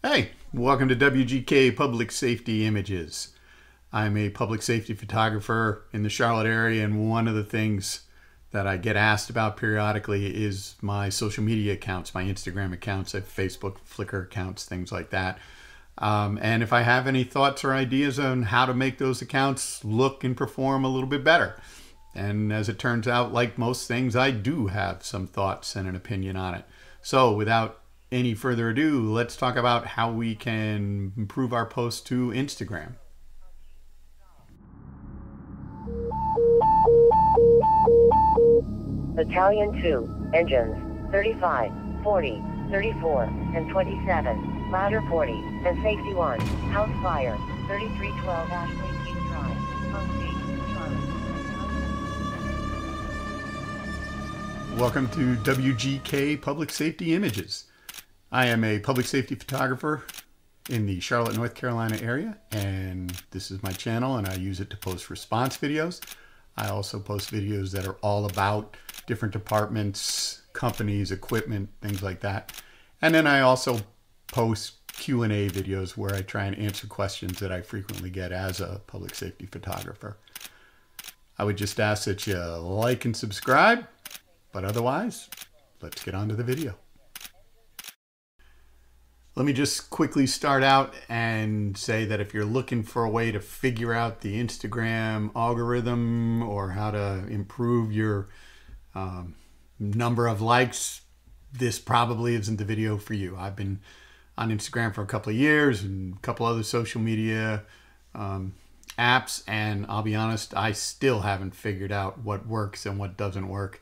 Hey, welcome to WGK Public Safety Images. I'm a public safety photographer in the Charlotte area, and one of the things that I get asked about periodically is my social media accounts, my Instagram accounts, I have Facebook, Flickr accounts, things like that. And if I have any thoughts or ideas on how to make those accounts look and perform a little bit better. And as it turns out, like most things, I do have some thoughts and an opinion on it. So without any further ado, let's talk about how we can improve our posts to Instagram. Battalion 2, engines, 35, 40, 34, and 27, ladder 40, and safety 1, house fire, 3312 Ashley Keith Drive, Huntsville, Charlotte. Welcome to WGK Public Safety Images. I am a public safety photographer in the Charlotte, North Carolina area, and this is my channel, and I use it to post response videos. I also post videos that are all about different departments, companies, equipment, things like that. And then I also post Q&A videos where I try and answer questions that I frequently get as a public safety photographer. I would just ask that you like and subscribe, but otherwise, let's get on to the video. Let me just quickly start out and say that if you're looking for a way to figure out the Instagram algorithm or how to improve your number of likes, this probably isn't the video for you. I've been on Instagram for a couple of years and a couple other social media apps, and I'll be honest, I still haven't figured out what works and what doesn't work.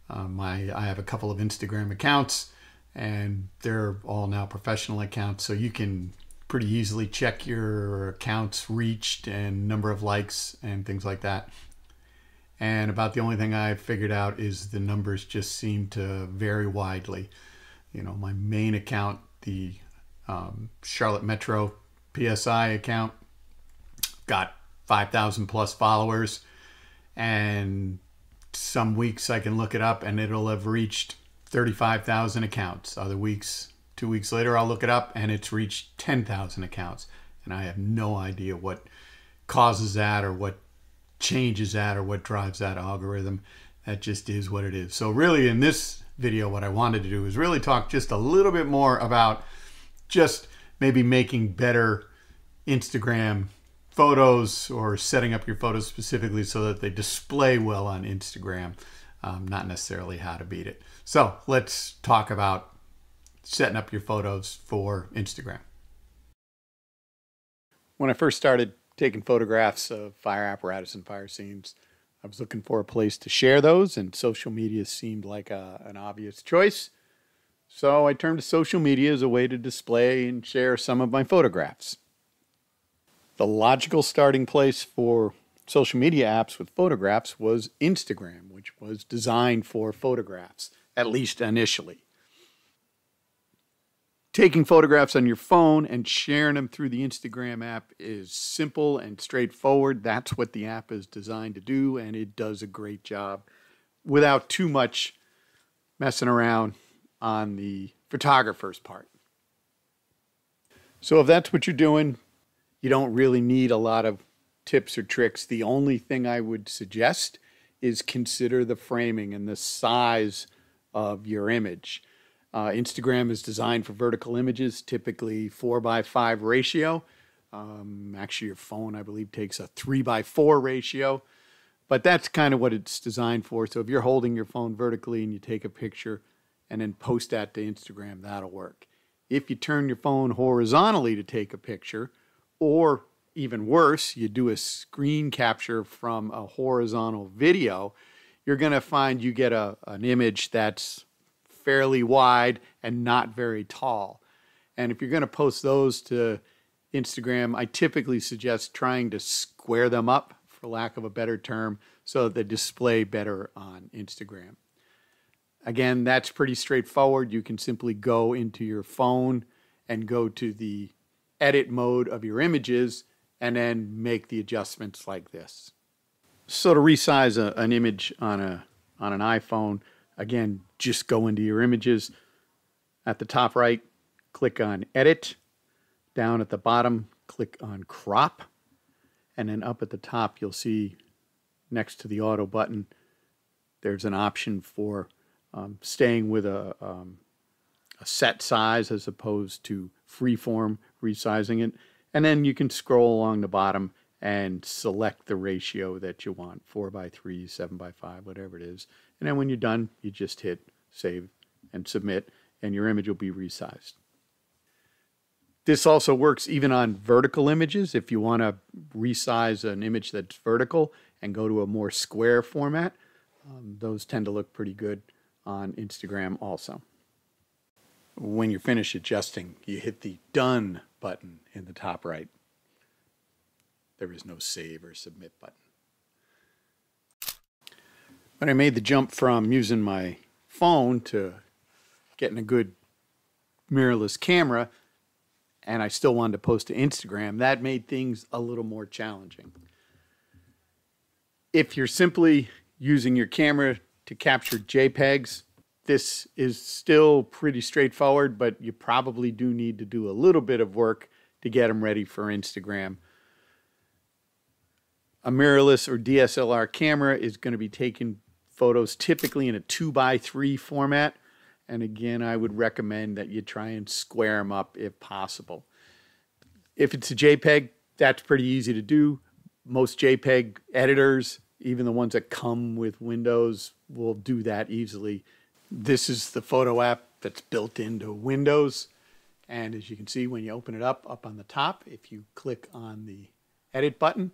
I have a couple of Instagram accounts, and they're all now professional accounts, so you can pretty easily check your accounts reached and number of likes and things like that. And about the only thing I've figured out is the numbers just seem to vary widely. You know, my main account, the Charlotte Metro PSI account, got 5,000 plus followers, and some weeks I can look it up and it'll have reached 35,000 accounts. Other weeks, 2 weeks later, I'll look it up and it's reached 10,000 accounts. And I have no idea what causes that or what changes that or what drives that algorithm. That just is what it is. So really in this video, what I wanted to do is really talk just a little bit more about just maybe making better Instagram photos or setting up your photos specifically so that they display well on Instagram. Not necessarily how to beat it. So let's talk about setting up your photos for Instagram. When I first started taking photographs of fire apparatus and fire scenes, I was looking for a place to share those, and social media seemed like an obvious choice. So I turned to social media as a way to display and share some of my photographs. The logical starting place for social media apps with photographs was Instagram, which was designed for photographs, at least initially. Taking photographs on your phone and sharing them through the Instagram app is simple and straightforward. That's what the app is designed to do, and it does a great job without too much messing around on the photographer's part. So if that's what you're doing, you don't really need a lot of tips or tricks. The only thing I would suggest is consider the framing and the size of your image. Instagram is designed for vertical images, typically 4:5 ratio. Actually, your phone, I believe, takes a 3:4 ratio, but that's kind of what it's designed for. So if you're holding your phone vertically and you take a picture and then post that to Instagram, that'll work. If you turn your phone horizontally to take a picture, or even worse, you do a screen capture from a horizontal video, you're going to find you get an image that's fairly wide and not very tall. And if you're going to post those to Instagram, I typically suggest trying to square them up, for lack of a better term, so that they display better on Instagram. Again, that's pretty straightforward. You can simply go into your phone and go to the edit mode of your images and then make the adjustments like this. So to resize an image on an iPhone, again, just go into your images. At the top right, click on Edit, Down at the bottom, click on crop, and then up at the top you'll see next to the auto button there's an option for staying with a set size as opposed to freeform resizing it. And then you can scroll along the bottom and select the ratio that you want, 4:3, 7:5, whatever it is. And then when you're done, you just hit save and submit, and your image will be resized. This also works even on vertical images. If you want to resize an image that's vertical and go to a more square format, those tend to look pretty good on Instagram also. When you're finished adjusting, you hit the Done button in the top right. There is no save or submit button. When I made the jump from using my phone to getting a good mirrorless camera, and I still wanted to post to Instagram, that made things a little more challenging. If you're simply using your camera to capture JPEGs, this is still pretty straightforward, but you probably do need to do a little bit of work to get them ready for Instagram. A mirrorless or DSLR camera is going to be taking photos typically in a 2:3 format. And again, I would recommend that you try and square them up if possible. If it's a JPEG, that's pretty easy to do. Most JPEG editors, even the ones that come with Windows, will do that easily. This is the photo app that's built into Windows. And as you can see, when you open it up on the top, if you click on the edit button,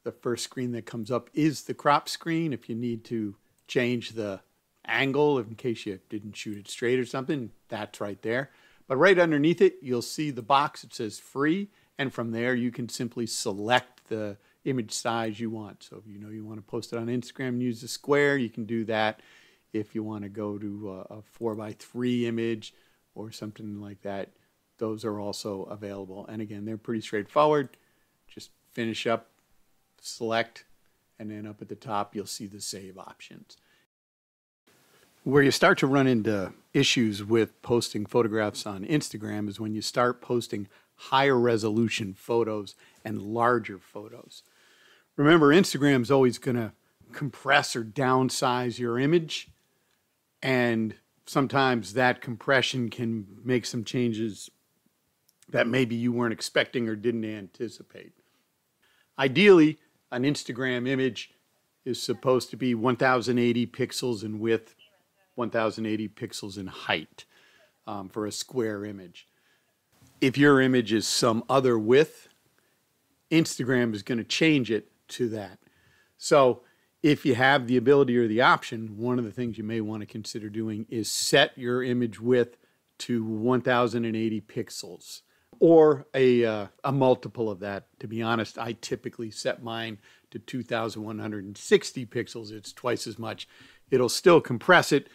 the first screen that comes up is the crop screen. If you need to change the angle in case you didn't shoot it straight or something, that's right there. But right underneath it, you'll see the box that says free. And from there, you can simply select the image size you want. So if you know you want to post it on Instagram and use the square, you can do that. If you want to go to a 4:3 image or something like that, those are also available. And again, they're pretty straightforward. Just finish up, select, and then up at the top, you'll see the save options. Where you start to run into issues with posting photographs on Instagram is when you start posting higher resolution photos and larger photos. Remember, Instagram's always going to compress or downsize your image, and sometimes that compression can make some changes that maybe you weren't expecting or didn't anticipate. Ideally, an Instagram image is supposed to be 1080 pixels in width, 1080 pixels in height for a square image. If your image is some other width, Instagram is going to change it to that. So if you have the ability or the option, one of the things you may want to consider doing is set your image width to 1080 pixels or a multiple of that. To be honest, I typically set mine to 2160 pixels. It's twice as much. It'll still compress it,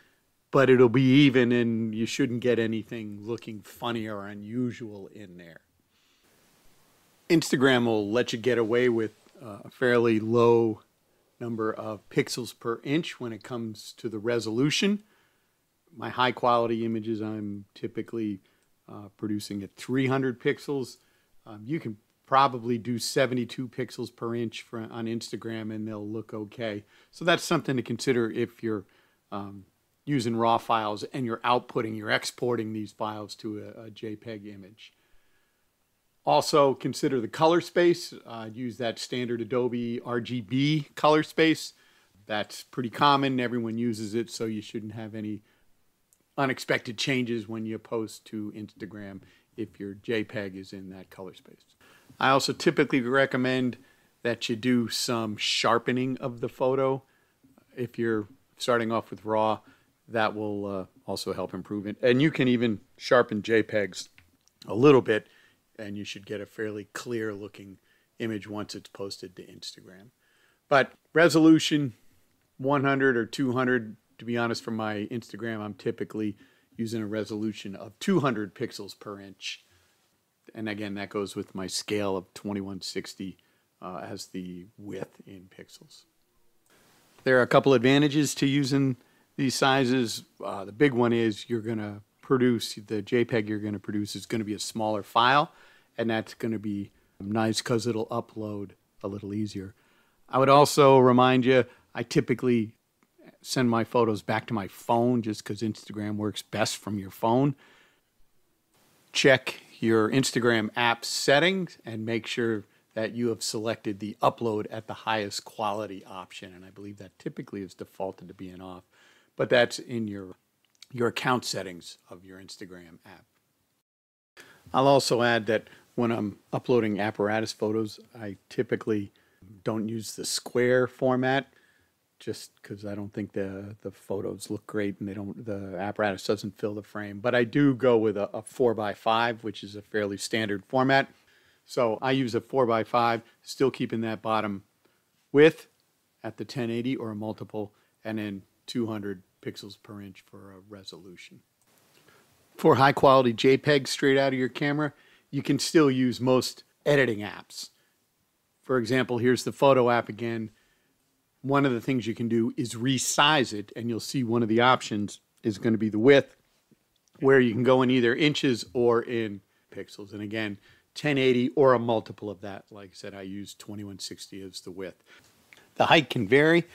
but it'll be even, and you shouldn't get anything looking funny or unusual in there. Instagram will let you get away with a fairly low number of pixels per inch when it comes to the resolution. My high quality images, I'm typically producing at 300 pixels. You can probably do 72 pixels per inch on Instagram and they'll look okay. So that's something to consider if you're using raw files and you're exporting these files to a JPEG image. Also consider the color space. Use that standard Adobe RGB color space. That's pretty common. Everyone uses it, so you shouldn't have any unexpected changes when you post to Instagram if your JPEG is in that color space. I also typically recommend that you do some sharpening of the photo. If you're starting off with RAW, that will also help improve it. And you can even sharpen JPEGs a little bit, and you should get a fairly clear looking image once it's posted to Instagram. But resolution 100 or 200, to be honest, for my Instagram, I'm typically using a resolution of 200 pixels per inch. And again, that goes with my scale of 2160 as the width in pixels. There are a couple advantages to using these sizes. The big one is you're going to produce, the JPEG you're going to produce is going to be a smaller file, and that's going to be nice because it'll upload a little easier. I would also remind you, I typically send my photos back to my phone just because Instagram works best from your phone. Check your Instagram app settings and make sure that you have selected the upload at the highest quality option. And I believe that typically is defaulted to being off, but that's in your account settings of your Instagram app. I'll also add that when I'm uploading apparatus photos, I typically don't use the square format just because I don't think the photos look great and the apparatus doesn't fill the frame. But I do go with a 4x5, which is a fairly standard format. So I use a 4x5, still keeping that bottom width at the 1080 or a multiple, and then 200 pixels per inch for a resolution. For high quality JPEG straight out of your camera, you can still use most editing apps. For example, here's the photo app again. One of the things you can do is resize it, and you'll see one of the options is going to be the width, where you can go in either inches or in pixels. And again, 1080 or a multiple of that. Like I said, I use 2160 as the width. The height can vary,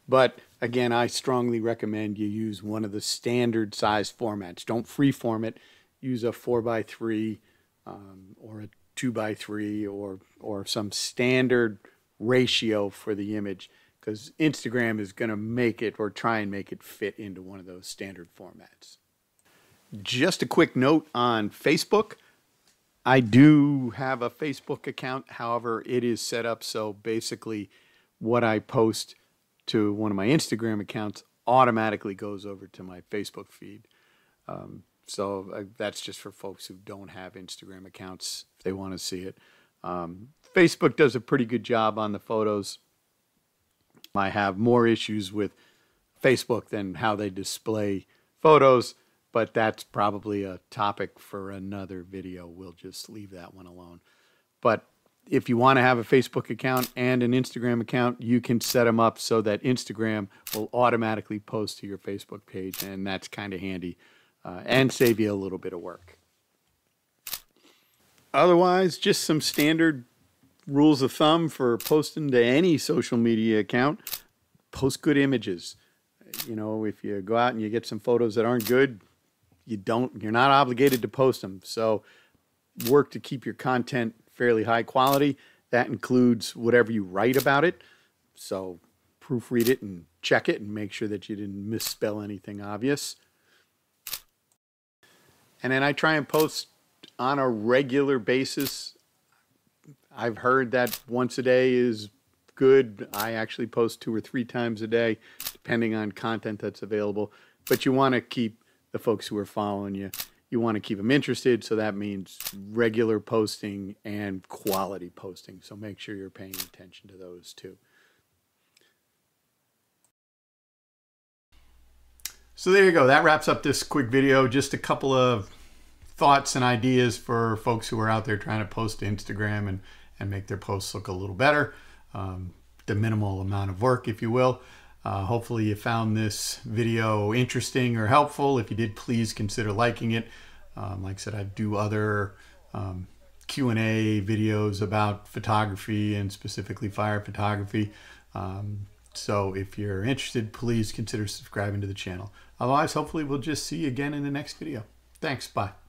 but again, I strongly recommend you use one of the standard size formats. Don't freeform it. Use a 4x3 or a 2x3 or some standard ratio for the image, because Instagram is going to make it or try and make it fit into one of those standard formats. Just a quick note on Facebook. I do have a Facebook account. However, it is set up so basically what I post to one of my Instagram accounts automatically goes over to my Facebook feed. So that's just for folks who don't have Instagram accounts if they want to see it. Facebook does a pretty good job on the photos. I have more issues with Facebook than how they display photos, but that's probably a topic for another video. We'll just leave that one alone. But if you want to have a Facebook account and an Instagram account, you can set them up so that Instagram will automatically post to your Facebook page, and that's kind of handy and save you a little bit of work. Otherwise, just some standard rules of thumb for posting to any social media account. Post good images. You know, if you go out and you get some photos that aren't good, you're not obligated to post them. So work to keep your content fairly high quality. That includes whatever you write about it. So proofread it and check it and make sure that you didn't misspell anything obvious. And then I try and post on a regular basis. I've heard that once a day is good. I actually post 2 or 3 times a day, depending on content that's available. But you want to keep the folks who are following you want to keep them interested. So that means regular posting and quality posting. So make sure you're paying attention to those too. So there you go. That wraps up this quick video. Just a couple of thoughts and ideas for folks who are out there trying to post to Instagram and make their posts look a little better. The minimal amount of work, if you will. Hopefully you found this video interesting or helpful. If you did, please consider liking it. Like I said, I do other Q&A videos about photography and specifically fire photography. So if you're interested, please consider subscribing to the channel. Otherwise, hopefully we'll just see you again in the next video. Thanks. Bye.